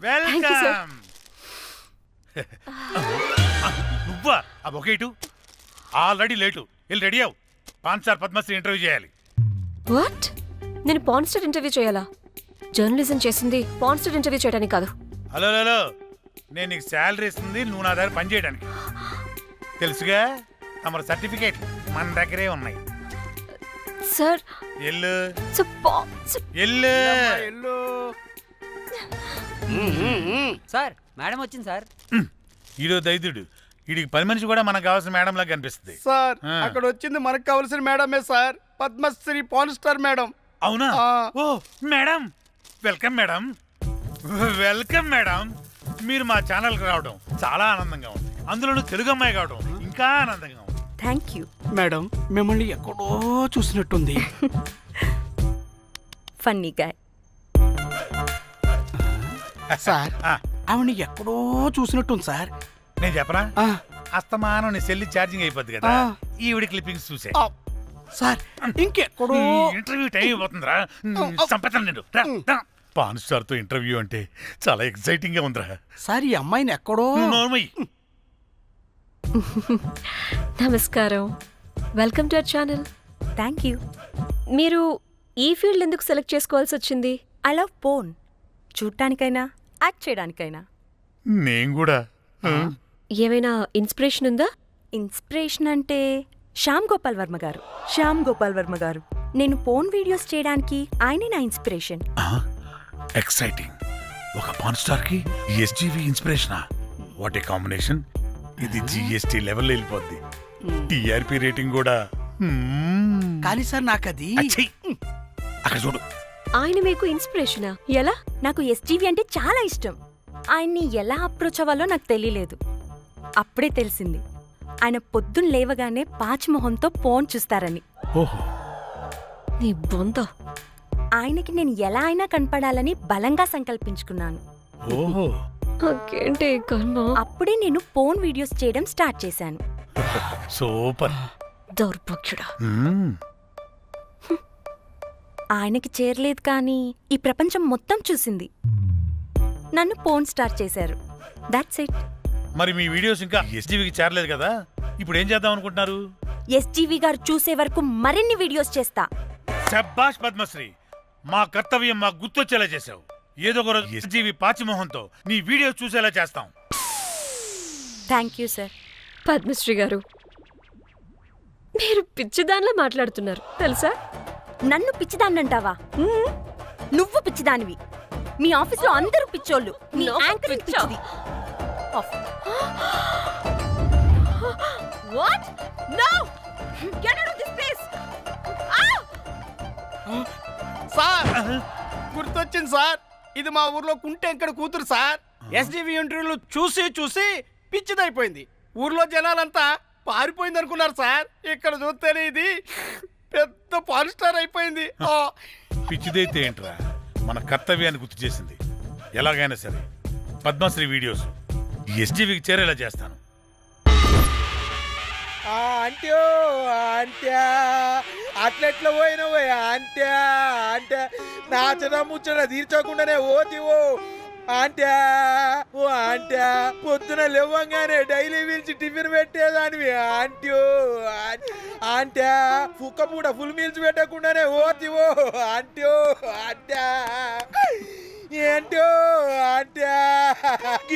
Welcome. నువ్వా ఆ bouquet? Already late. వెళ్ళి రెడీ అవు. పాన్సార్ పద్మశ్రీ ఇంటర్వ్యూ చేయాలి. వాట్? నేను పాన్ స్టార్ ఇంటర్వ్యూ చేయాలా? జర్నలిజం చేసింది పాన్ స్టార్ ఇంటర్వ్యూ చేయడానికి కాదు. హలో హలో, నేను నీకు శాలరీ ఇస్తుంది నువ్వు నా దగ్గర పని చేయడానికి. తెలుసుగా, తమ సర్టిఫికేట్ మన దగ్గరే ఉన్నాయి. సార్ ఎల్లు ఎల్లు. సార్ మేడం వచ్చింది సార్. ఈడో దైదుడు. వీడికి పని మనిషి కూడా మనకు కావాల్సిన మేడం లాగా కనిపిస్తుంది. సార్ అక్కడ వచ్చింది మనకు కావాల్సిన మేడమే sir, Padmasri porn star madam. అవునా? Oh madam, welcome madam. Welcome madam. మీరు మా ఛానల్కి రావడం చాలా ఆనందంగా ఉంది. అందులోనూ తెలుగు అమ్మాయి కావడం ఇంకా ఆనందంగా ఉంది. థ్యాంక్ యూ మేడం, మిమ్మల్ని ఎక్కడో చూసినట్టుంది. Funny guy. సార్ ఆవిడ ఎక్కడో చూసినట్టుంది సార్. నేను చెప్పనా? అస్తమానం నీ సెల్లి ఛార్జింగ్ అయిపోద్ది కదా, ఈవిడ క్లిప్పింగ్స్ చూసే. సార్ ఇంకెక్కడో ఇంటర్వ్యూ టైం అయిపోతుందిరా. సంపతను నేను పాన్ స్టార్ తో ఇంటర్వ్యూ అంటే చాలా ఎక్సైటింగ్ గా ఉందిరా. సార్ ఈ అమ్మాయిని ఎక్కడో. నమస్కారం, welcome to our channel. Thank you. మీరు ఈ ఫీల్డ్ ఎందుకు సెలెక్ట్ చేసుకోవాల్సి వచ్చింది? I love porn. చూడటానికైనా యాక్ట్ చేయడానికైనా. నేను కూడా. ఏమైనా ఇన్స్పిరేషన్ ఉందా? ఇన్స్పిరేషన్ అంటే శ్యామ్ గోపాల్ వర్మ గారు. నేను పోన్ వీడియోస్ చేయడానికి ఆయనే నా ఇన్స్పిరేషన్. ఎక్సైటింగ్. ఒక పాన్ స్టార్ కి ఎస్జీవి ఇన్స్పిరేషనా? What a combination. ఇది జిఎస్టీ లెవెల్ వెళ్ళిపోద్ది. టిఆర్పి రేటింగ్ కూడా. కానీ సార్ నాకది అక్కడ చూడు. ఆయన మీకు ఇన్స్పిరేషనా? ఎలా? నాకు ఎస్జీవి అంటే చాలా ఇష్టం. ఆయన్ని ఎలా అప్రోచ్ అవ్వాలో నాకు తెలియలేదు. అప్పుడే తెలిసింది ఆయన పొద్దున్న లేవగానే పాచిమొహంతో పోన్ చూస్తారని. ఓహో, నీ బొంద. ఆయనకి నేను ఎలా అయినా కనపడాలని బలంగా సంకల్పించుకున్నాను. ఓహో, నాకేంటి కర్మ? అప్పుడే నేను పోన్ వీడియోస్ చేయడం స్టార్ట్ చేశాను. సూపర్. దౌర్భాగ్యుడా. ఆయనకి చేరలేదు కానీ ఈ ప్రపంచం మొత్తం చూసింది. నన్ను పోన్ స్టార్ చేశారు. That's it. మరి మీ వీడియోస్ ఇంకా ఎస్జీవికి చేరలేదు కదా, ఇప్పుడు ఏం చేద్దాం అనుకుంటున్నారు? ఎస్జీవి గారు చూసే వరకు మరిన్ని వీడియోస్ చేస్తా. శభాష్ పద్మశ్రీ, మా కర్తవ్యం మాకు గుర్తొచ్చేలా చేసావు. ఏదో ఒక రోజు ఎస్జీవి పాచిమోహంతో నీ వీడియోస్ చూసేలా చేస్తాం. Thank you sir. పద్మశ్రీ గారు, మీరు పిచ్చిదానిలా మాట్లాడుతున్నారు తెలుసా? నన్ను పిచ్చిదాన్నంటావా? నువ్వు పిచ్చిదానివి. మీ ఆఫీస్లో అందరూ పిచ్చోళ్ళు. నీ యాంకరింగ్ పిచ్చిది. What? No! Get out of this place! Sir గుర్తొచ్చింది సార్, ఇది మా ఊర్లో కుంటెంకడ కూతురు సార్. ఎస్జీవి ఇంటర్వ్యూలు చూసి చూసి పిచ్చిదైపోయింది. ఊర్లో జనాలంతా పారిపోయింది అనుకున్నారు సార్. ఇక్కడ చూస్తేనే ఇది పెద్ద పాన్ స్టార్ అయిపోయింది. పిచ్చిదైతే ఏంట్రా, మన కర్తవ్యాన్ని గుర్తు చేసింది. ఎలాగైనా సరే పద్మశ్రీ వీడియోస్ ఎస్జీవికి చేరేలా చేస్తాను. అంట్యో అంట్యా అట్లెట్లా పోయినవో అంట్యా అంటే నాచన ముచ్చట తీర్చకుండానే ఓతివో అంట్యా. ఓ అంట్యా పొద్దున లేవంగానే డైలీ పిలిచి టిఫిన్ పెట్టేదానివి అంట్యో అంట్యా. కుక్క పూట ఫుల్ మీల్స్ పెట్టకుండానే ఓతివో అంట్యో అంట్యా. ఏంటో అంట్యా,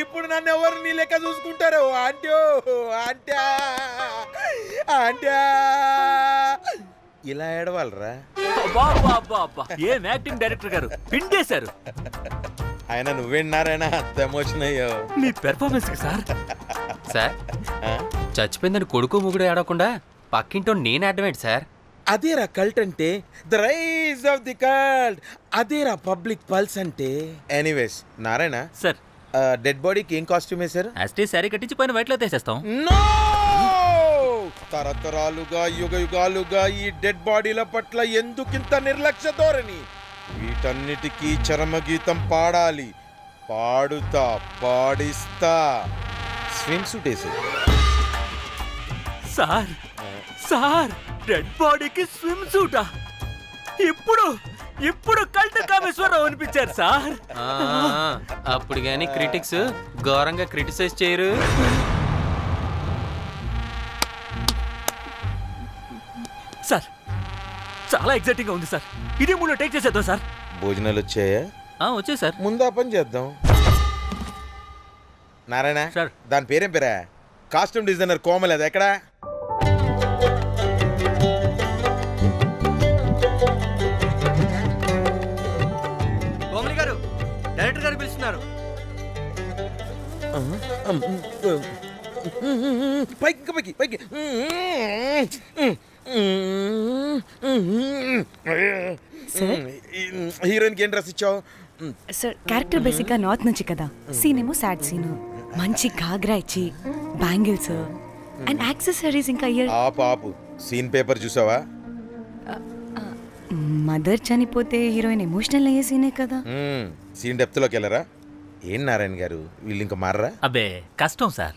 ఇప్పుడు నన్ను ఎవరు నీ లెక్క చూసుకుంటారు అంట్యో అంట్యా అంట్యా. ఇలా ఏడవాలరా? ఏం యాక్టింగ్ డైరెక్టర్ గారు పిండేశారు. ఆయన నువ్వేనారాయణ అంత ఎమోషన్ అయ్యో మీ పెర్ఫార్మెన్స్ కి సార్. సార్ చచ్చిపోయిందని కొడుకు ముగుడు ఏడకుండా పక్కింటో నేను ఆడమేంటి సార్? అదేరా కల్ట్ అంటే, the rise of the cult. అదేరా పబ్లిక్ పల్స్ అంటే. ఎనీవేస్ నారాయణ సార్, డెడ్ బాడీకి ఏం కాస్ట్యూమ్ వేశారు? యాస్టీ సారీ కట్టించి పైన వైట్లో తీసేస్తాం. నో! తరతరాలుగా యుగ యుగాలుగా ఈ డెడ్ బాడీల పట్ల ఎందుకింత నిర్లక్ష్య ధోరణి? వీటన్నిటికీ చరమగీతం పాడాలి. పాడుతా, పాడిస్తా. స్విమ్ సూట్ వేసి సార్, సార్ డెడ్ బాడీకి స్విమ్ సూటా? ఇప్పుడు ఇప్పుడు కల్ట్ కామేశ్వరరావు అనిపించారు సార్. ఆ, అప్పుడు గాని క్రిటిక్స్ ఘోరంగా క్రిటిసైజ్ చేయరు. సార్ చాలా ఎగ్జైటింగ్ గా ఉంది సార్. ఇదే మూడు టేక్ చేసేద్దాం సార్. భోజనాలు వచ్చాయా? వచ్చే సార్. ముందు ఆ పని చేద్దాం. నారాయణ సార్. దాని పేరేం పేరా? కాస్ట్యూమ్ డిజైనర్ కోమల్, అది ఎక్కడా? కోమలి గారు, డైరెక్టర్ గారు పిలుస్తున్నారు. పైకి ఇంకా పైకి పైకి. హీరోయిన్కి ఏం డ్రెస్ ఇచ్చావు? సార్ క్యారెక్టర్ బేసిక్ గా నార్త్ నుంచి కదా, సీన్ ఏమో సాడ్ సీన్. మంచి ఘాగ్రా ఇచ్చి బ్యాంగిల్స్ అండ్ యాక్సెసరీస్ ఇంకా ఇయర్. ఆపు సీన్ పేపర్ చూసావా? మదర్ చనిపోతే హీరోయిన్ ఎమోషనల్ అయ్యే సీనే కదా. సీన్ డెప్త్లోకి వెళ్ళరా? ఏం నారాయణ గారు, వీళ్ళు ఇంకా మారరా? అబ్బే కష్టం సార్.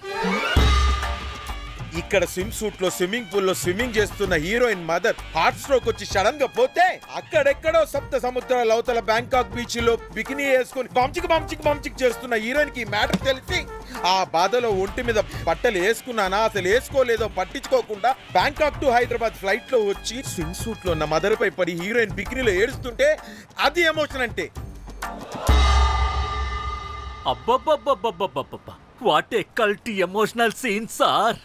ఇక్కడ స్విమ్ సూట్ లో స్విమ్మింగ్ పూల్ లో స్విమ్మింగ్ చేస్తున్న హీరోయిన్ మదర్ హార్ట్ స్ట్రోక్ వచ్చి సడన్ గా పోతే, అక్కడెక్కడో సప్త సముద్రాల అవతల బ్యాంకాక్ బీచ్ లో బికినీ వేసుకుని బంచిక్ చేస్తున్న హీరోయిన్ కి మ్యాటర్ తెలిసి ఆ బాధలో ఒంటి మీద బట్టలు వేసుకున్నానా అసలు వేసుకోలేదో పట్టించుకోకుండా బ్యాంకాక్ టు హైదరాబాద్ ఫ్లైట్ లో వచ్చి స్విమ్ సూట్ లో ఉన్న మదర్ పై పడి హీరోయిన్ బికినీలో ఏడుస్తుంటే అది ఎమోషన్ అంటే. అబ్బబ్బబ్బబ్బబ్బబ్బబ్బ, what a cult emotional scene sir.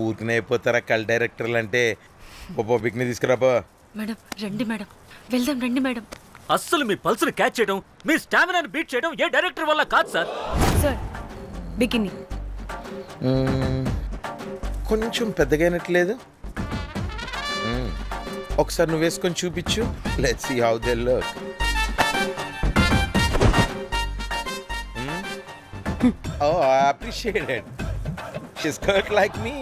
ఊరికనే అయిపోతారా కల్ డైరెక్టర్లు అంటే? బికినీ తీసుకురాబో. మేడం రండి మేడం, వెళ్దాం రండి మేడం. అస్సలు మీ పల్స్ని క్యాచ్ చేయడం, మీ స్టామినాని బీట్ చేయడం ఏ డైరెక్టర్ వల్ల కాదు సార్. సార్ బికినీ కొంచెం పెద్దగైనట్లేదు. ఒకసారి నువ్వు వేసుకొని చూపించు. Let's see how they look. Oh, I appreciate it. She's cut like me.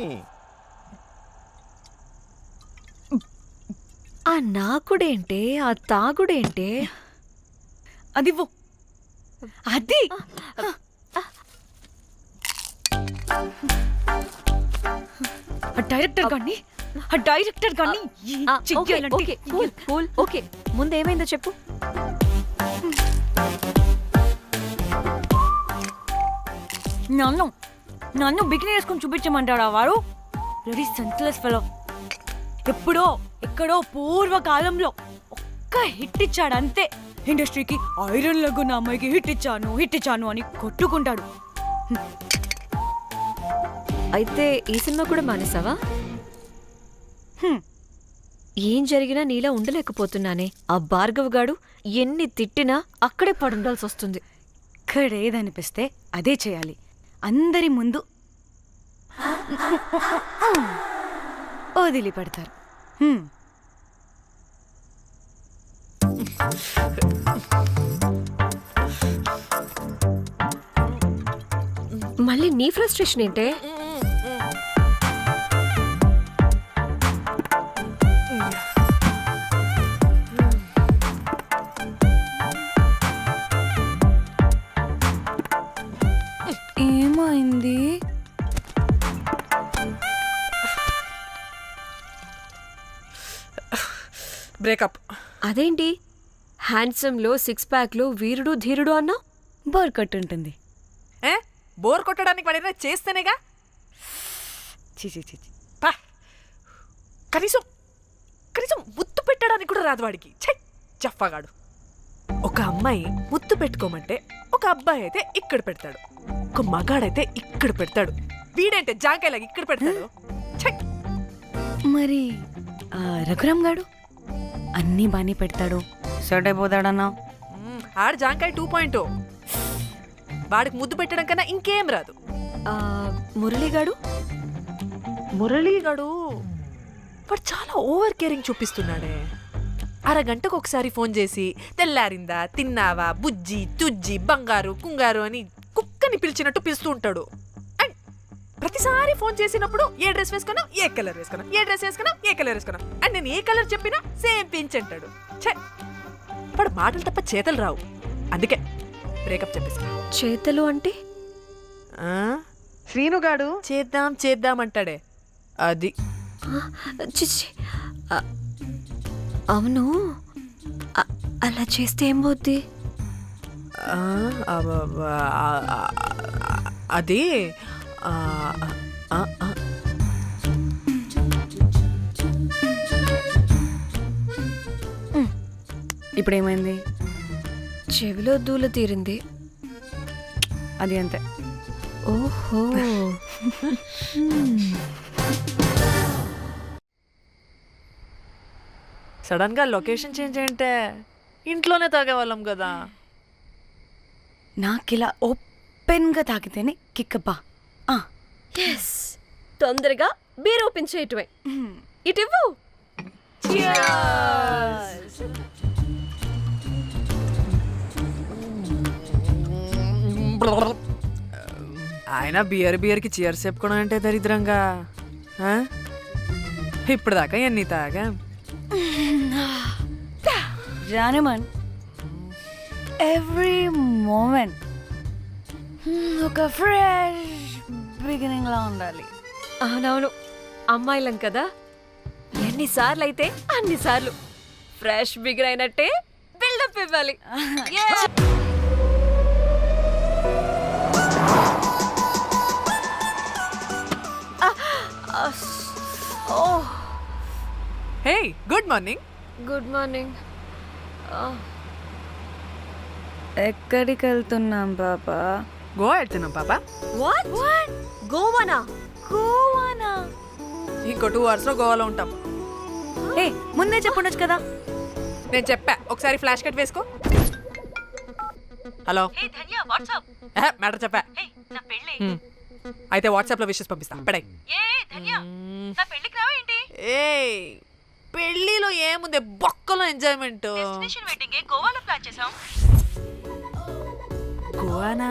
ఆ నాకుడేంటే, ఆ తాగుడేంటే? అదివ్వు. అది ఆ డైరెక్టర్ గాని ఓకే ముందు ఏమైందో చెప్పు. నన్ను బికినీ వేసుకొని చూపించమంటాడా వాడు? Very senseless fellow. ఎక్కడో పూర్వకాలంలో ఒక్క హిట్ ఇచ్చాడు అంతే. ఇండస్ట్రీకి ఐరన్ లెగ్ ఉన్న అమ్మాయికి హిట్ ఇచ్చాను అని కొట్టుకుంటాడు. అయితే ఈ సినిమా కూడా మానేసావా? ఏం జరిగినా నీలా ఉండలేకపోతున్నానే. ఆ భార్గవ్ గాడు ఎన్ని తిట్టినా అక్కడే పడుండాల్సి వస్తుంది. ఇక్కడ ఏదనిపిస్తే అదే చేయాలి. అందరి ముందు వదిలిపెడతారు. మళ్ళీ నీ ఫ్రస్ట్రేషన్ ఏంటే? ఏమైంది? బ్రేకప్. అదేంటి హ్యాండ్సమ్ లో సిక్స్ ప్యాక్ లో వీరుడు ధీరుడు అన్నా? బోర్ కట్ ఉంటుంది. బోర్ కొట్టడానికి వాడైనా చేస్తేనేగా. పా. కనీసం ముత్తు పెట్టడానికి కూడా రాదు వాడికి. జఫాగాడు. ఒక అమ్మాయి ముత్తు పెట్టుకోమంటే ఒక అబ్బాయి అయితే ఇక్కడ పెడతాడు, ఒక మగాడైతే ఇక్కడ పెడతాడు. వీడంటే జాంకాయలాగా ఇక్కడ పెడతాడు. మరి రఘురామ్ గాడు అన్నీ బానే పెడతాడు, సెట్ అయిపోతాడన్నా. ఆడు జాంకాయ 2.0. వాడికి ముద్దు పెట్టడం కన్నా ఇంకేం రాదు. మురళీగాడు వాడు చాలా ఓవర్ కేరింగ్ చూపిస్తున్నాడే. అరగంటకు ఒకసారి ఫోన్ చేసి తెల్లారిందా, తిన్నావా, బుజ్జి తుజ్జి, బంగారు కుంగారు అని కుక్కని పిలిచినట్టు పిలుస్తూ ఉంటాడు. అండ్ ప్రతిసారి ఫోన్ చేసినప్పుడు ఏ డ్రెస్ వేసుకున్నావు, ఏ కలర్ వేసుకున్నావు, ఏ డ్రెస్ వేసుకున్నావు, ఏ కలర్ వేసుకున్నావు అండ్ నేను ఏ కలర్ చెప్పినా సేమ్ పించ్ అంటాడు. వాడు మాటలు తప్ప చేతలు రావు. అందుకే బ్రేకప్ చెప్పేసి. చేతలు అంటే శ్రీనుగాడు చేద్దాం అంటాడే అది. చిచ్చి అవును అలా చేస్తే ఏం పోద్ది? ఆ, అది ఆ, ఆ, ఆ. ఇప్పుడు ఏమైంది? చెవిలో దూల తీరింది. అది అంతే. ఓహో. సడన్ గా లొకేషన్ చేంజ్ అంటే ఇంట్లోనే తాగేవాళ్ళం కదా. నాకిలా ఓపెన్గా తాగితేనే కిక్కబ్బా. ఎస్, తొందరగా బీర్ ఓపెన్ చేయటమే. ఇటివ్వు. ఆయన బియర్కి చీర్స్ చెప్పుకోవడం అంటే దరిద్రంగా. ఆ? ఇప్పుడు దాకా ఎన్ని తాగా. జానమన్, ఎవ్రీ మూమెంట్ ఒక ఫ్రెష్ బిగినింగ్ లా ఉండాలి. అవునవును, అమ్మాయిలం కదా, ఎన్నిసార్లు అయితే అన్నిసార్లు ఫ్రెష్ బిగిన్ అయినట్టే బిల్డప్ ఇవ్వాలి. హే, గుడ్ మార్నింగ్. Good morning. ఎక్కడికి వెళ్తున్నాం పాపా? గోవా వెళ్తున్నాం పాపా. వాట్? గోవానా? గోవానా? ఇంకో 2 hours లో గోవాలో ఉంటాం. ఏ, ముందే చెప్పుండొచ్చు కదా. నేను చెప్పా, ఒకసారి ఫ్లాష్ కట్ వేసుకో. హలో, మ్యాటర్ చెప్పా. హ్మ్. అయితే వాట్సాప్ లో విషెస్ పంపిస్తా. పడాయి. ఏ పెళ్లిలో ఏముంది, బొక్కలో ఎంజాయ్మెంట్. గోవానా?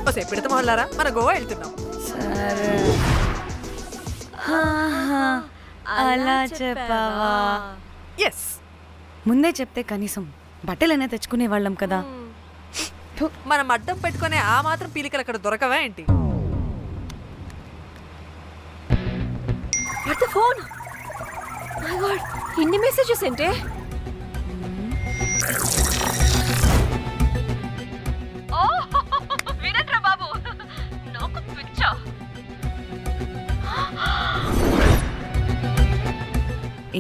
ఓసే పిడత మొహల్లారా, మన గోవా వెళ్తున్నాం. సరే, అలా చెప్పావా? ఎస్, ముందే చెప్తే కనీసం బట్టలైనా తెచ్చుకునే వాళ్ళం కదా. మనం అడ్డం పెట్టుకునే ఆ మాత్రం పీలికలు అక్కడ దొరకవా ఏంటి? What the phone? My God, ఇన్ని మెసేజెస్ ఏంటే? వినట్రా బాబు, నాకు పిచ్చా.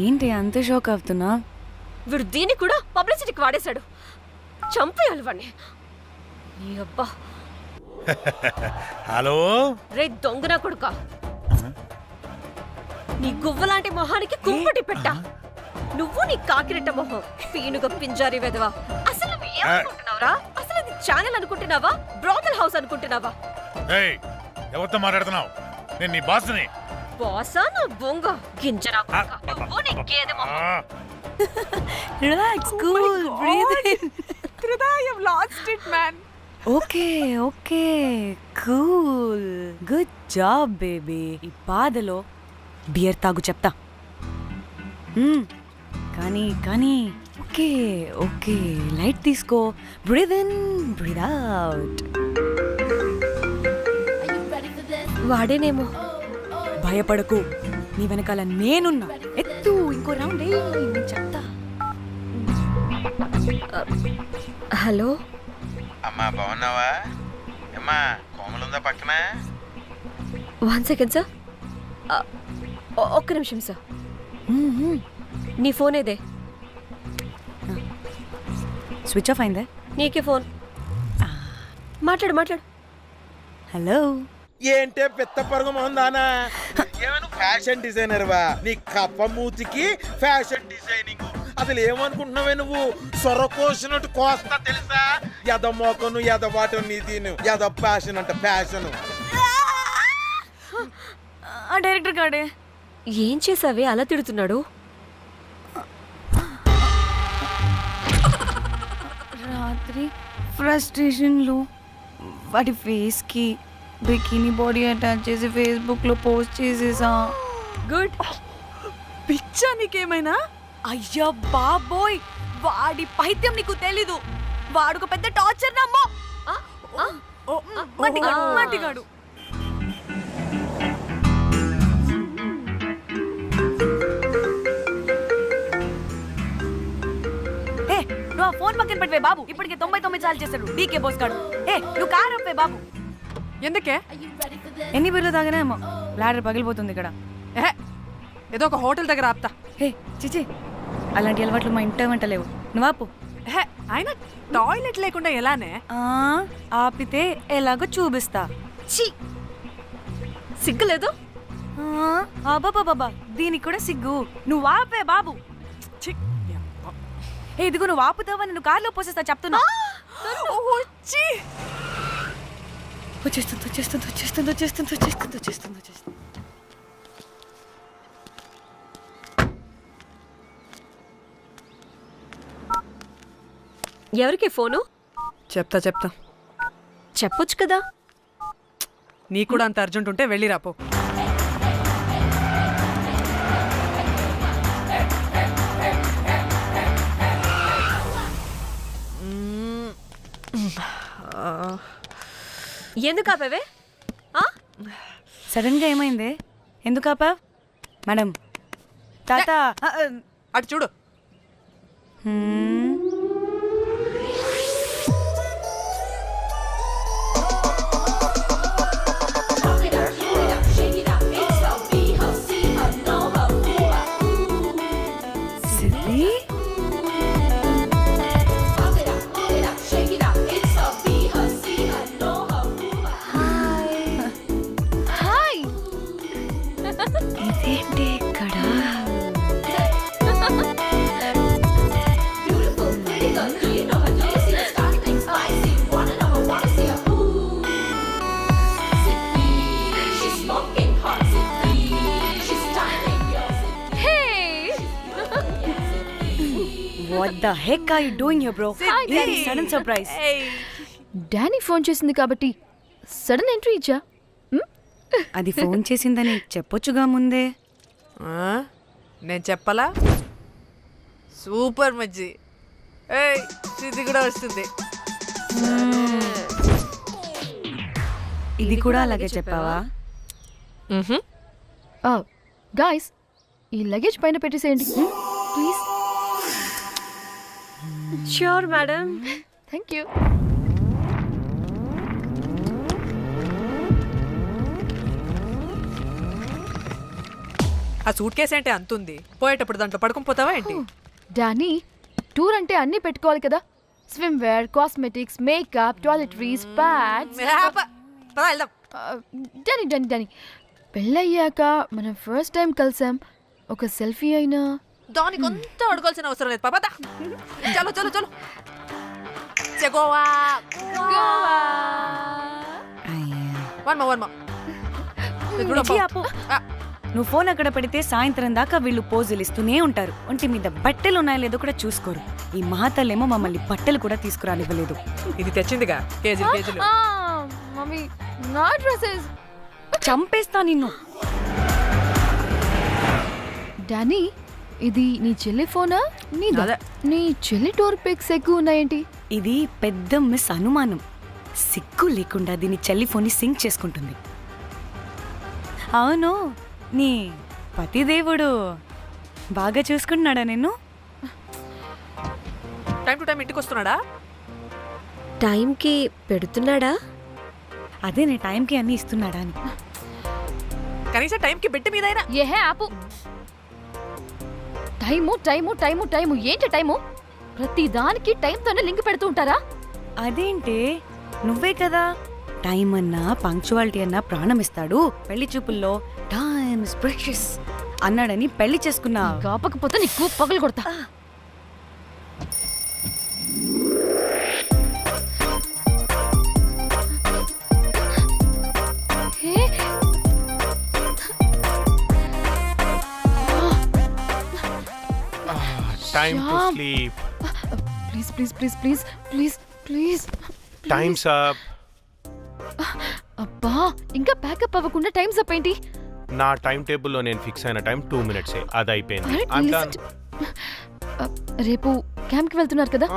ఏంటి అంత షోక్ అవుతున్నా? వీడు దీన్ని కూడా పబ్లిసిటీకి వాడేశాడు. చంపేయాలి వాడిని. నీ అబ్బా. హలో. రే దొంగన కొడుకా, నీ గువ్వలాంటి మొహానికి కుంపటి పెట్ట. నువ్వు నీ కాకిరెట్ట మొహం, పీనుగ పింజారి వెదవా. అసలు నువ్వు ఏమనుకుంటున్నావురా? అసలు ఇది ఛానల్ అనుకుంటున్నావా, బ్రోకల్ హౌస్ అనుకుంటున్నావా? ఏయ్, ఎవరితో మాట్లాడుతున్నావు? నేను నీ బాస్ని. బాసా నా బొంగ గింజరా కొడుకా. నువ్వు నీ గేదె మొహం. Relax, cool, breathe in. Okay okay, cool, good job baby. ఈ బాధలో బియర్ తాగు చెప్తా. కానీ కానీ ఓకే ఓకే, లైట్ తీసుకో. Breathe in, breathe out. వాడేనేమో. భయపడకు, నీ వెనకాల నేనున్నా. ఎత్తు, ఇంకో రౌండ్ నేను చెప్తా. హలో అమ్మా, బాగున్నావా? అమ్మా, కోమలుందా పక్కన? 1 second సార్. ఒక్క నిమిషం సార్. నీ ఫోన్ ఏదే? స్విచ్ ఆఫ్ అయిందే. నీకే ఫోన్. మాట్లాడు మాట్లాడు. హలో. ఏంటే పెద్ద పరుగు మొహందానా? ఏమను ఫ్యాషన్ డిజైనర్ వా? నీ కప్ప మూతికి ఫ్యాషన్ డిజైనింగ్. అసలు ఏమనుకుంటున్నావే నువ్వు? సొరకోసినట్టు కోస్తా తెలుసా? ఎద మోకను, ఎద వాటను, నీ దీని ఎద ఫ్యాషన్ అంట, ఫ్యాషన్. ఆ డైరెక్టర్ గాడే ఏం చేసావే అలా తిడుతున్నాడు? రాత్రి ఫ్రస్ట్రేషన్లో వాడి ఫేస్కి బికినీ బాడీ అటాచ్ చేసి ఫేస్బుక్లో పోస్ట్ చేసేసా. గుడ్. పిచ్చా నీకేమైనా? అయ్యా బాబోయ్, వాడి పైత్యం నీకు తెలీదు. వాడుకు పెద్ద టార్చర్ నమ్మో. మట్టిగాడు. ఫోన్ పక్కన పెట్టవే బాబు. ఇప్పటికే 99 సార్లు చేశాడు డీకే బోస్ గాడు. ఏ నువ్వు కారు అప్పే బాబు. ఎందుకే? ఎన్ని బిర్లు తాగానేమో లాడర్ పగిలిపోతుంది ఇక్కడ. ఏహే, ఏదో ఒక హోటల్ దగ్గర ఆపుతా. హే చిచి, అలాంటి అలవాట్లు మా ఇంట వెంట లేవు. నువ్వు ఆపు. ఏహే, అయినా టాయిలెట్ లేకుండా ఎలానే? ఆపితే ఎలాగో చూపిస్తా. ఛీ సిగ్గులేదు. బాబా దీనికి కూడా సిగ్గు. నువ్వు ఆపే బాబు. ఛీ, ఏ ఇదిగో నువ్వు ఆపుతావా నేను కార్లో పోసేస్తా చెప్తున్నా. వచ్చి వచ్చేస్తుంది వచ్చేస్తుంది వచ్చేస్తుంది వచ్చేస్తుంది వచ్చేస్తుంది వచ్చేస్తుంది వచ్చేస్తుంది. ఎవరికి ఫోను? చెప్తా చెప్పొచ్చు కదా. నీకు కూడా అంత అర్జెంట్ ఉంటే వెళ్ళి రాపో. ఎందుకు ఆపేవే? సడన్ గా ఏమైంది? ఎందుకు ఆపా? మేడం తాత అటు చూడు. ఇదేంటి ఇక్కడ? What the heck are you doing here, bro? This is sudden surprise. Danny phone చేసింది కాబట్టి సడన్ ఎంట్రీ ఇచ్చా. అది ఫోన్ చేసిందని చెప్పొచ్చుగా ముందే. నేను చెప్పలా? సూపర్ మజ్జి. ఏయ్ ఇది కూడా వస్తుంది. ఇది కూడా అలాగే చెప్పావా? గాయ్స్ ఈ లగేజ్ పైన పెట్టేసేయండి please. Sure madam. Thank you. ఆ సూట్ కేసు అంటే అంతుంది. పోయేటప్పుడు దాంట్లో పడుకుని పోతావా ఏంటి? డానీ టూర్ అంటే అన్నీ పెట్టుకోవాలి కదా. Swimwear, cosmetics, makeup, toiletries, pads. వెళ్దాం. డానీ డానీ డానీ పెళ్ళయ్యాక మనం ఫస్ట్ టైం కలిసాం. ఒక సెల్ఫీ అయినా దానికి కొంత అడగాల్సిన అవసరం లేదు పాపా. చలో చలో చలో. చెగోవా వర్మ మిర్చి ఆపు. నువ్వు ఫోన్ అక్కడ పెడితే సాయంత్రం దాకా వీళ్ళు పోజులు ఇస్తూనే ఉంటారు. ఒంటి మీద బట్టలు ఉన్నాయో లేదో కూడా చూసుకోరు. ఈ మహాతల్లేమో మమ్మల్ని బట్టలు కూడా తీసుకురానివ్వలేదు. ఇది తెచ్చిందిగా కేజీలు కేజీలు. మమ్మీ నా డ్రెస్సెస్. చంపేస్తా నిన్ను. డానీ ఇది నీ చెల్లి ఫోనా నీదా? నీ చెల్లి టూర్ పిక్స్ ఎక్కువ ఉన్నాయేంటి? ఇది పెద్ద మిస్ అనుమానం. సిగ్గు లేకుండా దీని చెల్లి ఫోన్ని సింక్ చేసుకుంటుంది. అవును, నీ పతిదేవుడు బాగా చూసుకుంటున్నాడా నిన్ను? టైం టు టైం ఇంటికి వస్తున్నాడా? టైంకి పెడుతున్నాడా? అదే నీ టైంకి అన్ని ఇస్తున్నాడా అని. కనీసం టైంకి బిడ్డ మీదైనా. ఏహే ఆపు. టైము టైము టైము టైము ఏంటి టైము? ప్రతి దానికి టైంతోనే లింక్ పెడుతూ ఉంటారా? అదేంటి, నువ్వే కదా టైం అన్నా పంక్చువాలిటీ అన్నా ప్రాణం ఇస్తాడు, పెళ్లి చూపుల్లో టైమ్ ఇస్ ప్రెషియస్ అన్నాడని పెళ్లి చేసుకున్నా. కాపకపోతే నీకు పగలు కొడతా. Time to sleep. Please, please, please, please, please, please. Time's up. అబ్బా ఇంకా ప్యాకప్ అవ్వకుండా టైమ్స్ అప్ ఏంటి? నా టైం టేబుల్లో నేను ఫిక్స్ అయిన టైం 2 minutes. అది అయిపోయింది. రేపు క్యాంప్కి వెళ్తున్నారు కదా,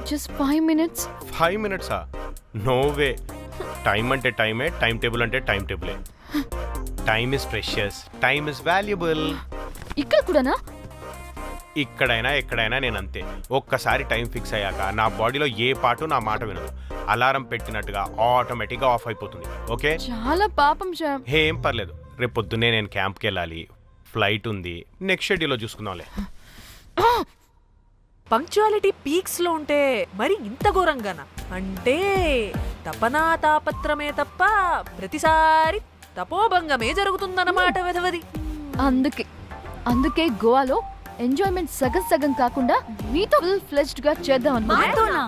just 5 minutes. 5 minutes? No way. Time అంటే టైమే, టైం టేబుల్ అంటే టైం టేబులే. Time is precious, time is valuable. ఇక్కడ కూడానా? ఇక్కడైనా ఎక్కడైనా నేను అంతే. ఒక్కసారి టైం ఫిక్స్ అయ్యాక నా బాడీలో ఏ పాటు నా మాట వినదు. అలారం పెట్టినట్టుగా ఆటోమేటిక్గా ఆఫ్ అయిపోతుంది. ఓకే, చాలా పాపం శ్యామ్. ఏం పర్లేదు. రేపు పొద్దున్నే నేను క్యాంప్కి వెళ్ళాలి, ఫ్లైట్ ఉంది. నెక్స్ట్ షెడ్యూల్లో చూసుకుందాంలే. పంక్చువాలిటీ పీక్స్ లో ఉంటే మరి ఇంత ఘోరంగానా? అంటే తపనా తాపత్రమే తప్ప ప్రతిసారి తపోభంగమే జరుగుతుందన్నమాట వెధవది. అందుకే గోవాలో ఎంజాయ్మెంట్ సగం సగం కాకుండా మీతో ఫుల్ ఫ్లెజ్డ్ గా చేద్దాం అనుకున్నా. మాతోనా?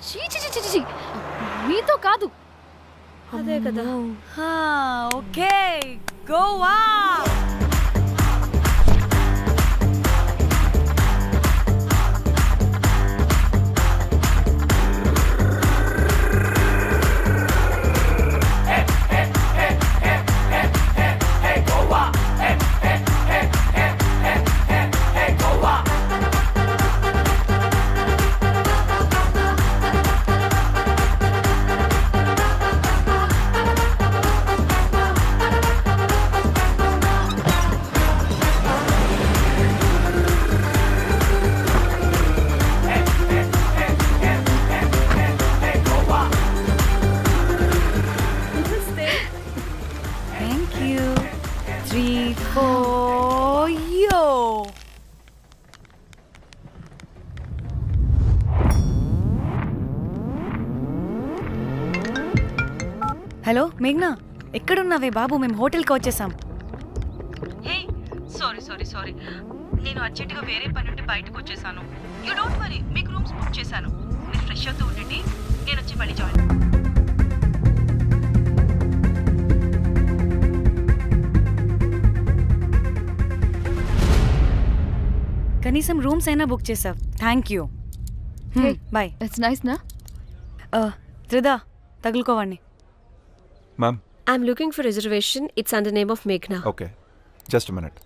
చీ చీ చీ చీ, చీ. మీతో కాదు. అదే కదా. ఓకే, గోవా. Thank you. 3, 4 యో. హలో మేఘ్నా, ఎక్కడున్నావే బాబు? మేము హోటల్కి వచ్చేసాం. సారీ నేను అర్జెంటుగా వేరే పని నుండి బయటకు వచ్చేసాను. యూ డోంట్ వరీ, మీకు రూమ్స్ బుక్ చేశాను. మీరు ఫ్రెష్ అవుతూ ఉండండి, నేను వచ్చి మళ్ళీ జాయిన్. కనీసం రూమ్స్ అయినా బుక్ చేసావు. Thank you. Bye. It's nice నా. త్రిదా, తగులుకోవాడిని. Ma'am, I'm looking for reservation. It's under name of మేఘ్నా. Okay, just minute.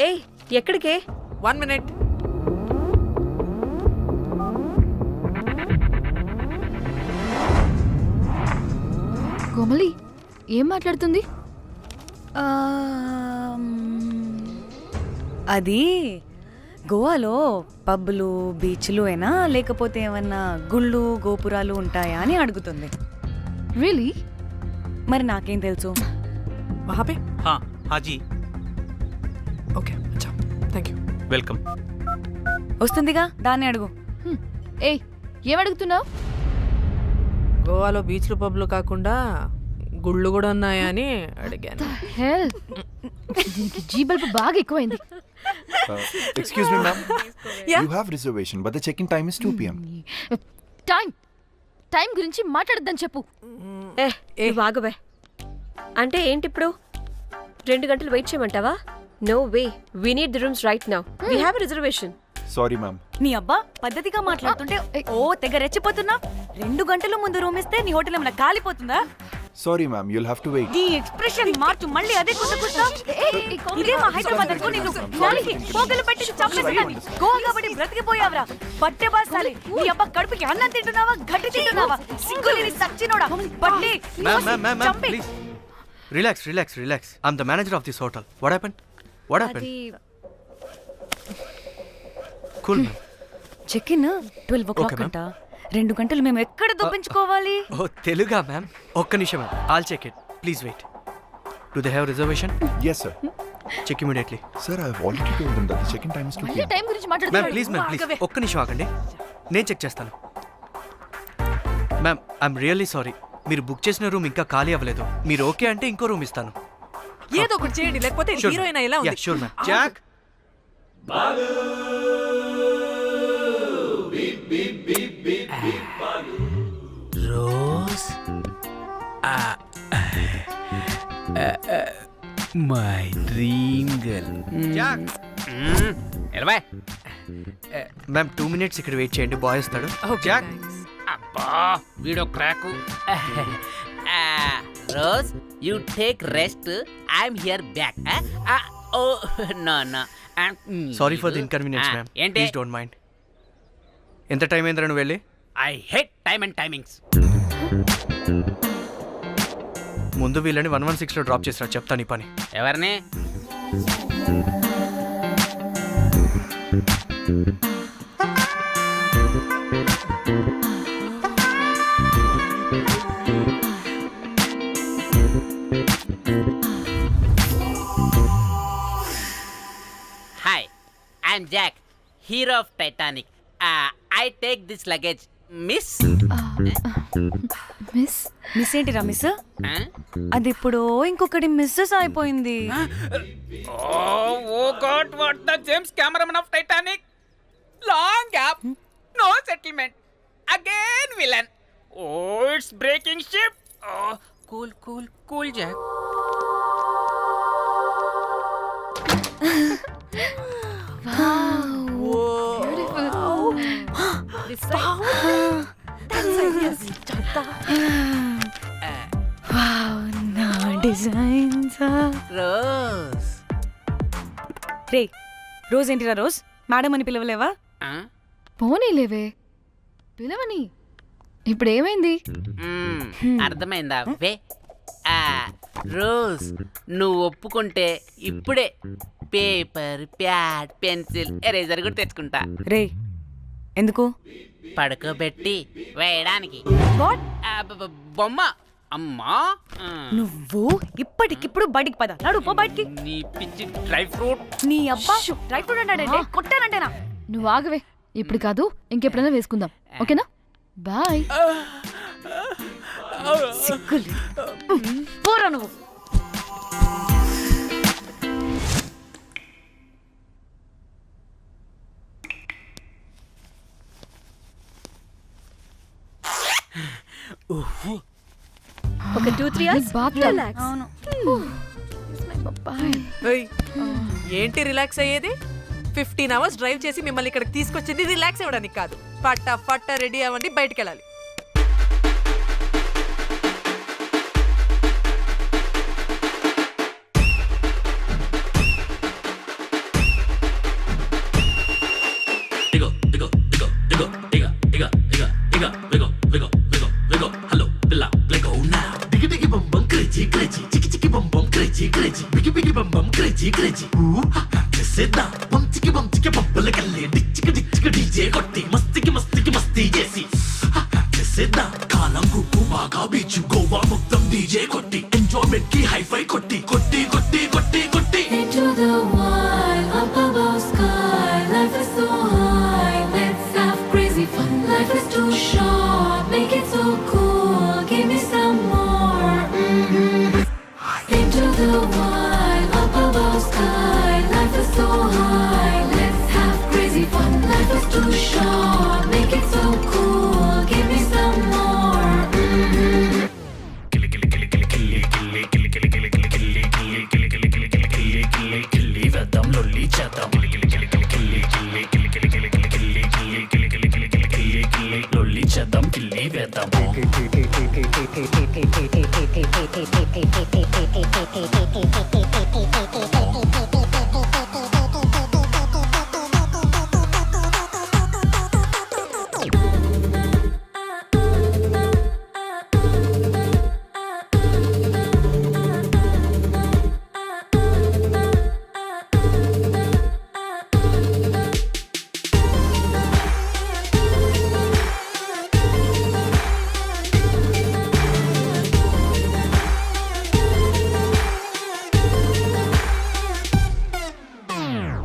ఏయ్, ఎక్కడికే? 1 minute. కోమలి ఏం మాట్లాడుతుంది? అది గోవాలో పబ్బులు బీచ్లు అయినా లేకపోతే ఏమన్నా గుళ్ళు గోపురాలు ఉంటాయా అని అడుగుతుంది. రియలీ? మరి నాకేం తెలుసు? वहाँ पे? हाँ जी, ఓకే, అచ్చా, థ్యాంక్ యూ. వెల్కమ్. వస్తుందిగా, దాన్ని అడుగు. ఏయ్, ఏం అడుగుతున్నావు? గోవాలో బీచ్లు పబ్లు కాకుండా గుళ్ళు కూడా ఉన్నాయా అని అడిగాను. హెల్, దీనికి జీ బల్బ్ బాగా ఎక్కువైంది. Excuse me ma'am, you have reservation but the check in time is 2 PM. Time గురించి మాట్లాడద్దని చెప్పు. ఏ బాగుబే. అంటే ఏంటి ఇప్పుడు? 2 గంటలు వెయిట్ చేయమంటావా? No way, we need the rooms right now. We have reservation. Sorry ma'am. నీ అబ్బా పద్ధతిగా మాట్లాడుతుంటే ఓ తెగ రెచ్చిపోతున్నా. 2 గంటల ముందు రూమ్ ఇస్తే నీ హోటల్ ఏమైనా కాలిపోతుందా? Sorry ma'am, you'll have to wait. నీ ఎక్స్ప్రెషన్ మార్చు, మళ్ళీ అదే కుట్టుకుంటా. ఇదే మా హైదరాబాద్ అనుకో, నిన్ను నాలికి పోగలు పెట్టి చంపేస్తాను. గోవా కాబట్టి బ్రతికిపోయావరా బట్టే బాసాలి. నీ అబ్బా కడుపుకి అన్నం తింటున్నావా, గడ్డి తింటున్నావా? సిగ్గులేని సచ్చినోడా బట్టే. చంపే. Relax. I'm the manager of this hotel. What happened? Cool. Check in 12 o'clock అంట. 2 గంటలు మేము ఎక్కడ దొప్పించుకోవాలి? ఓ తెలుగా మ్యామ్? ఒక్క నిమిషం ma'am, I'll check it. Please wait. Do they have reservation? Yes sir. Check immediately. Sir, I have already told them that the check-in time is 2 మళ్ళీ PM. Time గురించి ma'am మాట్లాడుతున్నాడు. Please ఒక్క నిమిషం ఆగండి, నేను చెక్ చేస్తాను. Ma'am, I'm really sorry. మీరు book చేసిన రూమ్ ఇంకా ఖాళీ అవ్వలేదు. మీరు ఓకే అంటే ఇంకో రూమ్ ఇస్తాను. ఏదో ఒకటి చేయండి, లేకపోతే హీరోయిన్ ఎలా ఉంది? Sure ma'am. Jack, Rose, my dream girl. Jack. Ma'am 2 minutes ఇక్కడ వెయిట్ చేయండి, బాయ్ వస్తాడు. Okay, Jack. థాంక్స్. అబ్బా వీడో crack. Rose you take rest I'm here back. Oh no no. Sorry for the inconvenience ma'am. ఏంటి? Please don't mind. ఎంత time అయిందిరా నువ్వు వెళ్ళి? I hate time and timings. ముందు వీళ్ళని 116లో డ్రాప్ చేసినా చెప్తాను నీ పని. ఎవరిని? Hi, I'm Jack, hero of Titanic. I take this luggage. Miss miss miss ఏంటిరా మిస్? అది ఇప్పుడు ఇంకొకటి మిస్సెస్ అయిపోయింది. Oh god, what the James cameraman of Titanic. Long gap, no settlement, again villain. Oh it's breaking ship. Cool cool cool Jack. Rose రే Rose ఏంటిరా Rose? Madam అని పిలవలేవా? పోనీలేవే, పిలవని. ఇప్పుడు ఏమైంది? అర్థమైందా? వే రోజ్, నువ్వు ఒప్పుకుంటే ఇప్పుడే పేపర్, ప్యాడ్, పెన్సిల్, ఎరేజర్ కూడా తెచ్చుకుంటా. రే ఎందుకు? పడుకోబెట్టి వేయడానికి. బొమ్మ. అమ్మా, నువ్వు ఇప్పటికిప్పుడు బయటికి పద. నడు పో బయటికి. నీ పిచ్చి డ్రై ఫ్రూట్. నీ అబ్బా డ్రై ఫ్రూట్ అంటాడంటే కొట్టానంటేనా? నువ్వు ఆగవే, ఇప్పుడు కాదు ఇంకెప్పుడైనా వేసుకుందాం, ఓకేనా? బాయ్. సిగ్గులు పోరా నువ్వు. ఒక 2-3 hours రిలాక్స్. ఏంటి రిలాక్స్ అయ్యేది? 15 hours డ్రైవ్ చేసి మిమ్మల్ని ఇక్కడికి తీసుకొచ్చింది రిలాక్స్ అవ్వడానికి కాదు. ఫట్ట రెడీ అవ్వండి, బయటికి వెళ్ళాలి. కాలం గుప్పు బాగా బీచ్ గోవా మొత్తం డీజే కొట్టి ఎంజాయ్మెంట్ కి హైఫై కొట్టి కొట్టి కొట్టి కొట్టి కొట్టి Into the wild, up above sky, life is so high, let's have crazy fun. Life is too short, make it so cool, give me some more. Into the wild, up above sky, life is so high, let's have crazy fun. Life is too short, make it so cool, give me some more.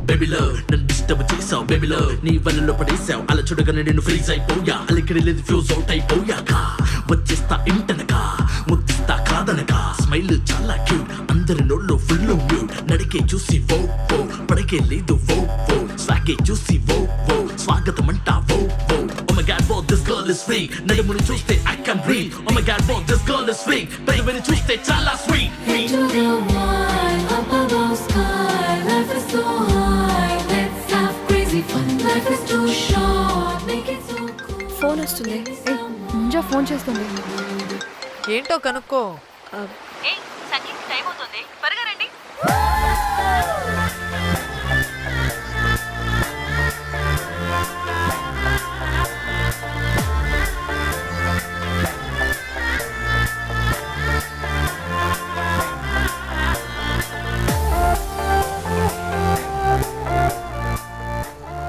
బేబీలో నన్ను disturb చేసావు, బేబీలో నీ వలలో పడేసావు, అలా చూడగానే నేను freeze అయిపోయా, అలికిడి లేదు ఫ్యూజ్ అవుట్ అయిపోయాక వచ్చేస్తా ఇంటనకా ముద్దిస్తా కాదనకా, స్మైల్ చాలా క్యూట్, అందరి నోళ్ళు ఫుల్ మ్యూట్, నడికే చూసి వో వో పడకే లేదు వో వో, స్వాగే చూసి వో వో స్వాగతం అంటా వో వో. Oh my god, wow, this girl is free, నడుముని చూస్తే I can breathe. Oh my god, wow, this girl is free, పెదవిని చూస్తే చాలా sweet. Into the wild, up above sky, life is so high, let's have crazy fun. Life is too short, make it so cool. Phone వస్తుంది. Munjya phone చేస్తుంది. ఏంటో కనుక్కో. Sangeet time అవుతుంది త్వరగా రండి.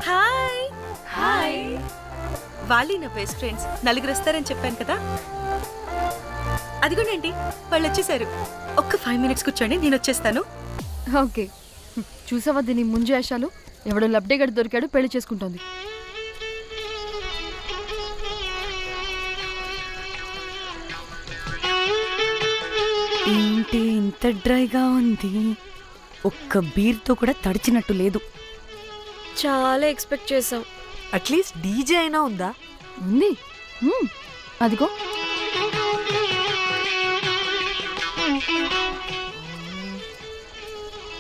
Hi hi. వాళ్ళే నా బెస్ట్ ఫ్రెండ్స్. నలుగురు వస్తారని చెప్పాను కదా, అదిగోనండి వాళ్ళు వచ్చేసారు. ఒక్క 5 minutes కూర్చోండి, నేను వచ్చేస్తాను. ఓకే, చూసావా దీని ముంజేషాలు? ఎవడో లబ్డేగడ్ దొరికాడు, పెళ్లి చేసుకుంటోంది. ఏంటి ఇంత డ్రైగా ఉంది? ఒక్క బీర్తో కూడా తడిచినట్టు లేదు. చాలా ఎక్స్పెక్ట్ చేసాం. అట్లీస్ట్ డీజే అయినా ఉందా? ఉంది. అదిగో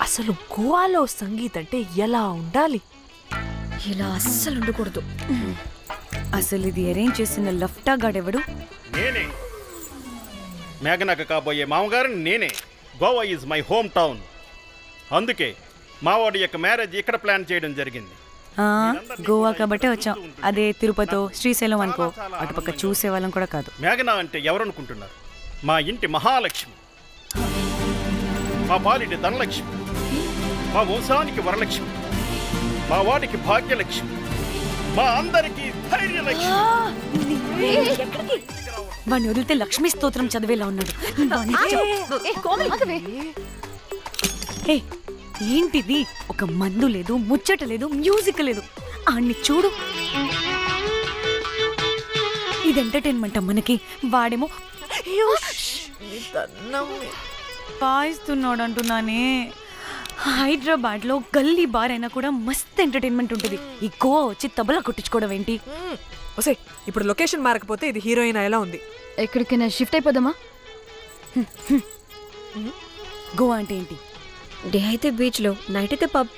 అసలు గోవాలో సంగీత్ అంటే ఎలా ఉండాలి? ఇలా అస్సలు ఉండకూడదు. అసలు ఇది అరేంజ్ చేసిన లఫ్టా గాడెవడు? నేనే మేఘనకు కాబోయే మామగారు నేనే. Goa is my home town. అందుకే మావాడి యొక్క మ్యారేజ్ ఇక్కడ ప్లాన్ చేయడం జరిగింది. గోవా కాబట్టే వచ్చాం. అదే తిరుపతో శ్రీశైలం అనుకో, అటుపక్క చూసే వాళ్ళం కూడా కాదు. మేఘన అంటే ఎవరనుకుంటున్నారు? మా ఇంటి మహాలక్ష్మి, మా పాలిటి ధనలక్ష్మి, మా వంశానికి వరలక్ష్మి, మా వాడికి భాగ్యలక్ష్మి, మా అందరికీ ధైర్యలక్ష్మి. వాడిని వదిలితే లక్ష్మీ స్తోత్రం చదివేలా ఉన్నాడు. ఏ, ఏంటిది? ఒక మందు లేదు, ముచ్చట లేదు, మ్యూజిక్ లేదు. ఆడిని చూడు. ఇది ఎంటర్టైన్మెంట్ మనకి. వాడేమో పాయిస్తున్నాడు అంటున్నానే. హైదరాబాద్ లో గల్లీ బార్ అయినా కూడా మస్త్ ఎంటర్టైన్మెంట్ ఉంటుంది. ఈ గోవా వచ్చి తబలా కొట్టించుకోవడం ఏంటి? ఒసే, ఇప్పుడు లొకేషన్ మారకపోతే ఇది హీరోయిన్ ఎలా ఉంది? ఎక్కడికైనా షిఫ్ట్ అయిపోదామా? గోవా అంటే ఏంటి? డే అయితే బీచ్ లో, నైట్ అయితే పబ్.